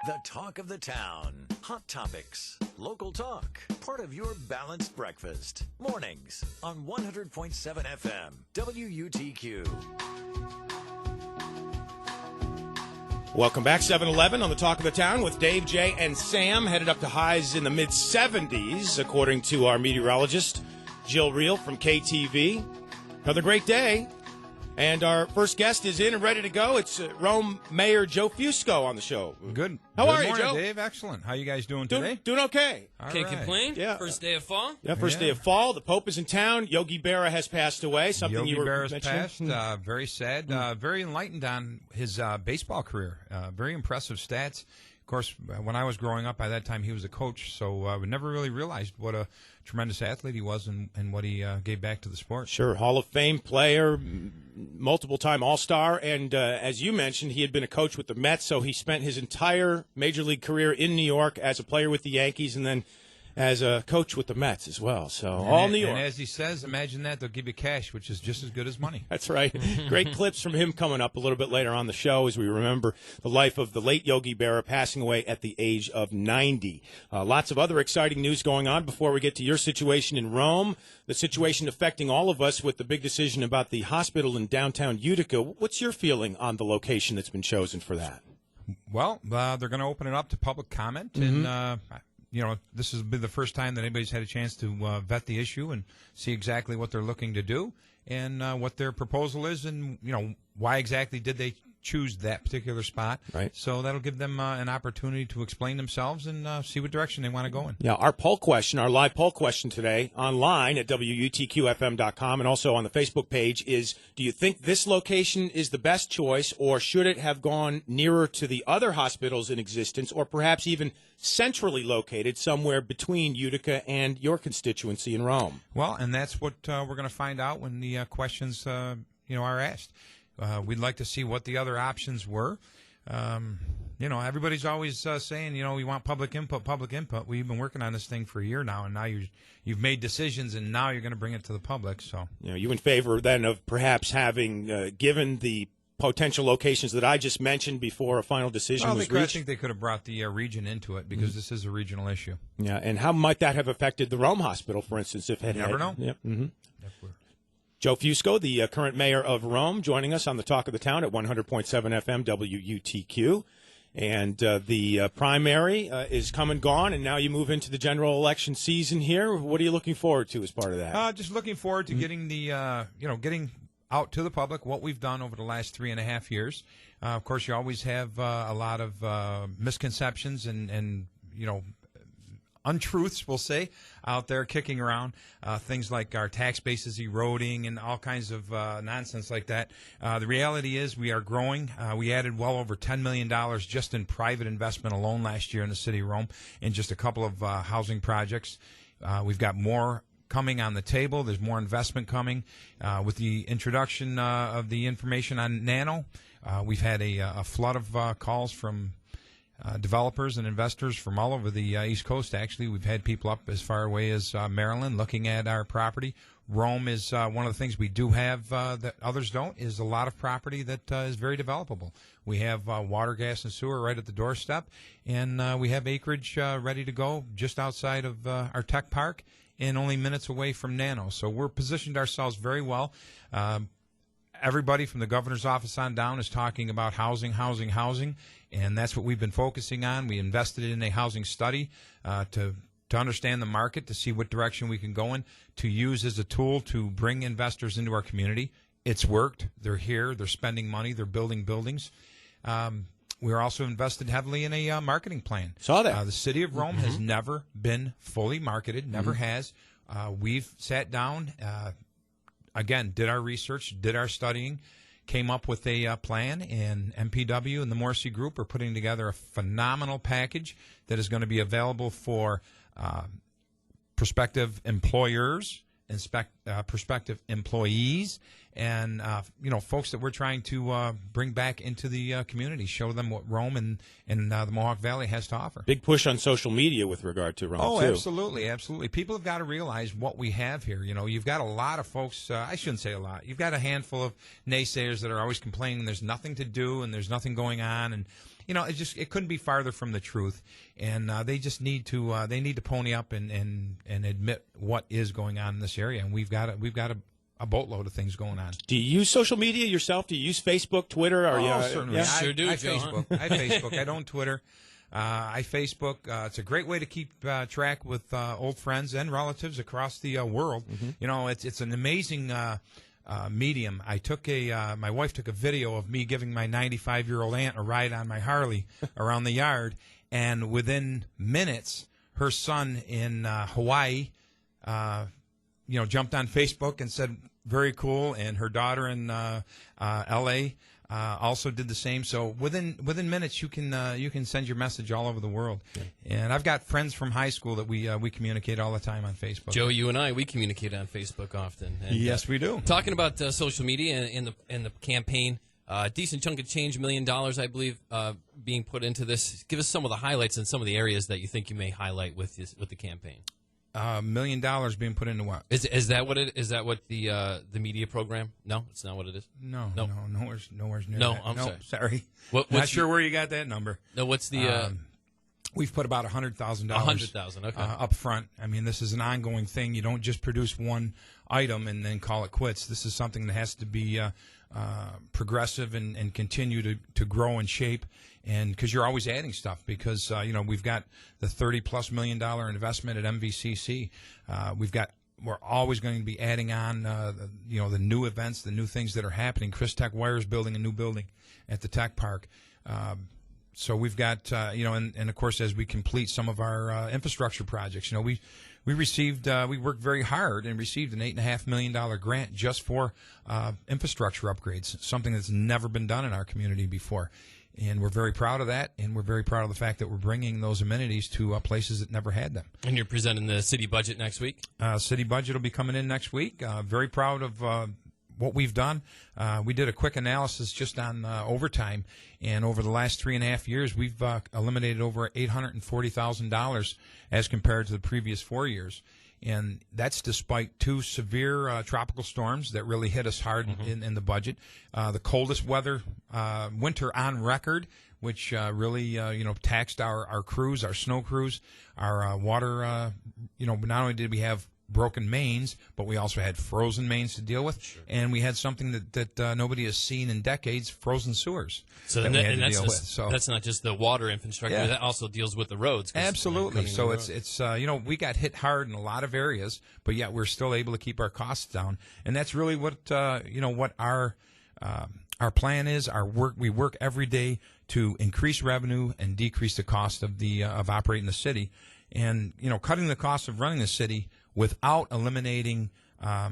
The talk of the town. Hot topics. Local talk. Part of your balanced breakfast. Mornings on 100.7 FM. WUTQ. Welcome back, 7-Eleven on the Talk of the Town with Dave, Jay, and Sam. Headed up to highs in the mid-70s, according to our meteorologist, Jill Reel from KTV. Another great day. And our first guest is in and ready to go. It's Rome Mayor Joe Fusco on the show. Good. How are you, morning, Joe? Dave? Excellent. How you guys doing today? Doing okay. Can't complain. Yeah. First day of fall. Yeah, first day of fall. The Pope is in town. Yogi Berra has passed away. Something Yogi you were Berra's mentioning. passed. Very sad. Very enlightened on his baseball career. Very impressive stats. Of course, when I was growing up, by that time he was a coach, so we never really realized what a tremendous athlete he was and what he gave back to the sport. Sure, Hall of Fame player, multiple-time All-Star, and as you mentioned, he had been a coach with the Mets, so he spent his entire Major League career in New York as a player with the Yankees and then as a coach with the Mets as well. So all New York. And as he says, imagine that, they'll give you cash, which is just as good as money. That's right. Great clips from him coming up a little bit later on the show as we remember the life of the late Yogi Berra passing away at the age of 90. Lots of other exciting news going on before we get to your situation in Rome, the situation affecting all of us with the big decision about the hospital in downtown Utica. What's your feeling on the location that's been chosen for that? Well, they're going to open it up to public comment, and this has been the first time that anybody's had a chance to vet the issue and see exactly what they're looking to do and what their proposal is, and why exactly did they choose that particular spot. Right. So that'll give them an opportunity to explain themselves and see what direction they want to go in. Yeah, our poll question, our live poll question today online at WUTQFM.com and also on the Facebook page is, do you think this location is the best choice, or should it have gone nearer to the other hospitals in existence, or perhaps even centrally located somewhere between Utica and your constituency in Rome? Well, and that's what we're going to find out when the questions are asked. We'd like to see what the other options were. Everybody's always saying, we want public input. We've been working on this thing for a year now, and now you've made decisions, and now you're going to bring it to the public. So, you in favor then of perhaps having given the potential locations that I just mentioned before a final decision was reached? I think they could have brought the region into it because this is a regional issue. Yeah, and how might that have affected the Rome Hospital, for instance, if it had? Never know. Yep. Joe Fusco, the current mayor of Rome, joining us on the Talk of the Town at 100.7 FM WUTQ. And the primary is come and gone, and now you move into the general election season here. What are you looking forward to as part of that? Just looking forward to getting the, getting out to the public what we've done over the last 3.5 years. Of course, you always have a lot of misconceptions and untruths, we'll say, out there kicking around. Things like our tax base is eroding and all kinds of nonsense like that. The reality is we are growing. We added well over $10 million just in private investment alone last year in the city of Rome in just a couple of housing projects. We've got more coming on the table. There's more investment coming. With the introduction of the information on Nano, we've had a flood of calls from developers and investors from all over the East Coast. Actually, we've had people up as far away as Maryland looking at our property. Rome is one of the things we do have that others don't, is a lot of property that is very developable. We have water, gas, and sewer right at the doorstep, and we have acreage ready to go just outside of our tech park and only minutes away from Nano. So we're positioned ourselves very well. Everybody from the governor's office on down is talking about housing, and that's what we've been focusing on. We invested in a housing study to understand the market, to see what direction we can go in, to use as a tool to bring investors into our community. It's worked. They're here. They're spending money. They're building buildings. We're also invested heavily in a marketing plan. Saw that. The city of Rome has never been fully marketed, never has. We've sat down, again, did our research, did our studying, came up with a plan, and MPW and the Morrissey Group are putting together a phenomenal package that is going to be available for prospective employers and prospective employees and folks that we're trying to bring back into the community, show them what Rome and the Mohawk Valley has to offer. Big push on social media with regard to Rome, too. Absolutely. People have got to realize what we have here. You've got a lot of folks, I shouldn't say a lot, you've got a handful of naysayers that are always complaining there's nothing to do and there's nothing going on, and it couldn't be farther from the truth. And they just need to pony up and admit what is going on in this area. And we've got a boatload of things going on. Do you use social media yourself? Do you use Facebook, Twitter? Certainly. Yeah? Sure do. I Facebook. I Facebook. I don't Twitter. I Facebook. It's a great way to keep track with old friends and relatives across the world. Mm-hmm. It's an amazing medium. My wife took a video of me giving my 95-year-old aunt a ride on my Harley around the yard, and within minutes, her son in Hawaii, jumped on Facebook and said, "Very cool," and her daughter in L.A. Also did the same. So within minutes, you can send your message all over the world. Okay. And I've got friends from high school that we communicate all the time on Facebook. Joe, you and I, we communicate on Facebook often. And, yes, we do. Talking about social media in the campaign, decent chunk of change, $1 million, I believe, being put into this. Give us some of the highlights and some of the areas that you think you may highlight with the campaign. $1 million being put into what? Is that what Is that what the media program? No, it's not what it is. No, nowhere's near no, that. I'm sorry. Sorry. Not sure where you got that number. No, what's the? We've put about $100,000. $100,000. Okay. Up front. I mean, this is an ongoing thing. You don't just produce one item and then call it quits. This is something that has to be progressive and continue to grow and shape. And because you're always adding stuff, because we've got the $30+ million investment at MVCC. We're always going to be adding on the new events, the new things that are happening. Chris Tech Wire is building a new building at the Tech Park. So we've got and of course, as we complete some of our infrastructure projects, we worked very hard and received an $8.5 million grant just for infrastructure upgrades, something that's never been done in our community before. And we're very proud of that, and we're very proud of the fact that we're bringing those amenities to places that never had them. And you're presenting the city budget next week? City budget will be coming in next week. Very proud of what we've done. We did a quick analysis just on overtime, and over the last 3.5 years, we've eliminated over $840,000 as compared to the previous 4 years. And that's despite 2 severe tropical storms that really hit us hard in the budget. The coldest winter on record, which really taxed our crews, our snow crews, our water. Not only did we have broken mains, but we also had frozen mains to deal with, sure. And we had something that nobody has seen in decades: frozen sewers. So that's not just the water infrastructure; that also deals with the roads. Absolutely. So it's we got hit hard in a lot of areas, but yet we're still able to keep our costs down, and that's really what what our plan is. Our work. We work every day to increase revenue and decrease the cost of operating the city, and cutting the cost of running the city without eliminating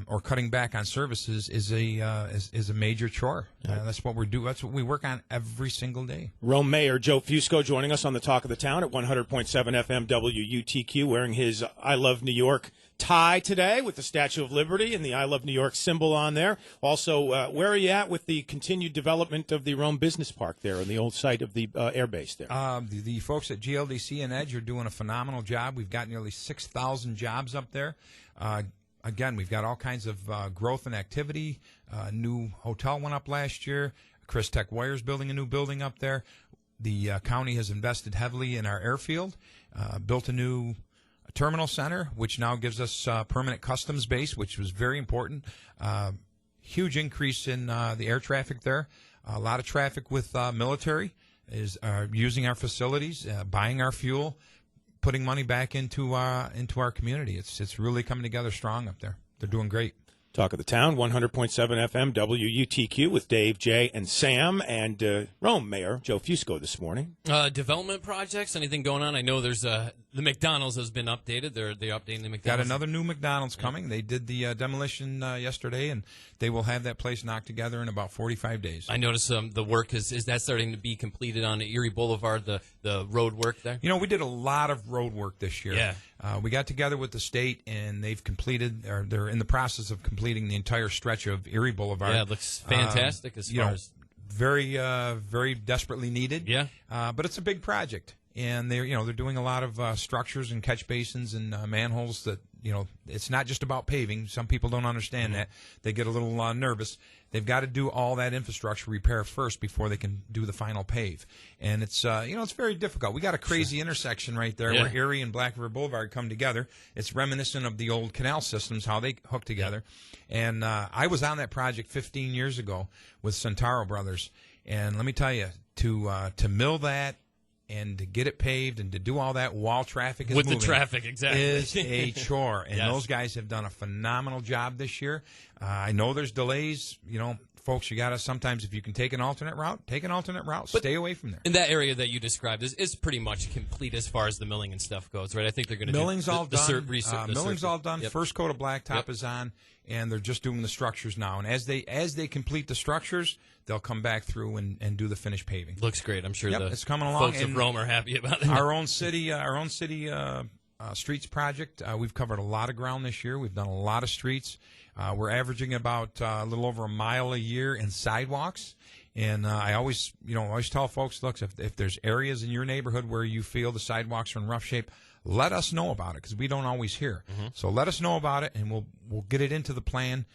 or cutting back on services is a major chore. That's what we do. That's what we work on every single day. Rome Mayor Joe Fusco joining us on the Talk of the Town at 100.7 FM WUTQ, wearing his I Love New York tie today with the Statue of Liberty and the I Love New York symbol on there. Also, where are you at with the continued development of the Rome Business Park there and the old site of the air base there? The folks at GLDC and EDGE are doing a phenomenal job. We've got nearly 6,000 jobs up there. Again, we've got all kinds of growth and activity. New hotel went up last year. Chris Tech Wire's building a new building up there. The county has invested heavily in our airfield, built a new terminal center, which now gives us permanent customs base, which was very important. Huge increase in the air traffic there. A lot of traffic with military is using our facilities, buying our fuel, putting money back into our community. It's really coming together strong up there. They're doing great. Talk of the Town, 100.7 FM WUTQ with Dave, Jay, and Sam, and Rome Mayor Joe Fusco this morning. Development projects, anything going on? I know there's the McDonald's has been updated. They're updating the McDonald's. Got another new McDonald's coming. They did the demolition yesterday, and they will have that place knocked together in about 45 days. I noticed the work is that starting to be completed on Erie Boulevard, the road work there? We did a lot of road work this year. Yeah. We got together with the state, and they've completed, or they're in the process of completing the entire stretch of Erie Boulevard. Yeah, it looks fantastic as far as very, very desperately needed. Yeah. But it's a big project, and they're doing a lot of structures and catch basins and manholes that, it's not just about paving. Some people don't understand that. They get a little nervous. They've got to do all that infrastructure repair first before they can do the final pave. And it's it's very difficult. We got a crazy intersection right there where Erie and Black River Boulevard come together. It's reminiscent of the old canal systems, how they hook together. And I was on that project 15 years ago with Centauro Brothers. And let me tell you, to mill that and to get it paved and to do all that while traffic is with moving the traffic, exactly, is a chore. And Yes. those guys have done a phenomenal job this year. I know there's delays. Folks, you got to sometimes, if you can take an alternate route, take an alternate route. Stay away from there. And that area that you described is pretty much complete as far as the milling and stuff goes, right? I think they're going to do Milling's all done. Milling's all done. Yep. First coat of blacktop is on, and they're just doing the structures now. And as they complete the structures, they'll come back through and do the finished paving. Looks great. I'm sure it's coming along. Folks of Rome are happy about it. Our own city streets project. We've covered a lot of ground this year. We've done a lot of streets. We're averaging about a little over a mile a year in sidewalks. And I always tell folks, look, if there's areas in your neighborhood where you feel the sidewalks are in rough shape, let us know about it, because we don't always hear. So let us know about it, and we'll get it into the plan,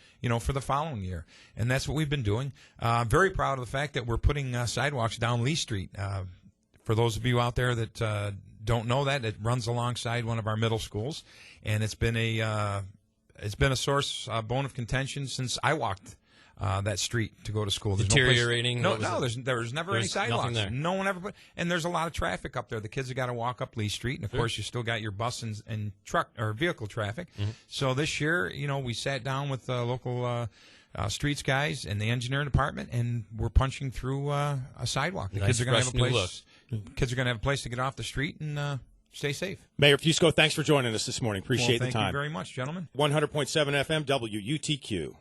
for the following year. And that's what we've been doing. Very proud of the fact that we're putting sidewalks down Lee Street. For those of you out there that don't know that, it runs alongside one of our middle schools, and it's been a source, bone of contention since I walked that street to go to school. Deteriorating? No, there's never any sidewalks. There. No one ever put. And there's a lot of traffic up there. The kids have got to walk up Lee Street, and of course you still got your bus and truck or vehicle traffic. So this year, we sat down with the local streets guys and the engineering department, and we're punching through a sidewalk. The kids are going to have a place. Kids are going to have a place to get off the street and stay safe. Mayor Fusco, thanks for joining us this morning. Appreciate the time. Thank you very much, gentlemen. 100.7 FM, WUTQ.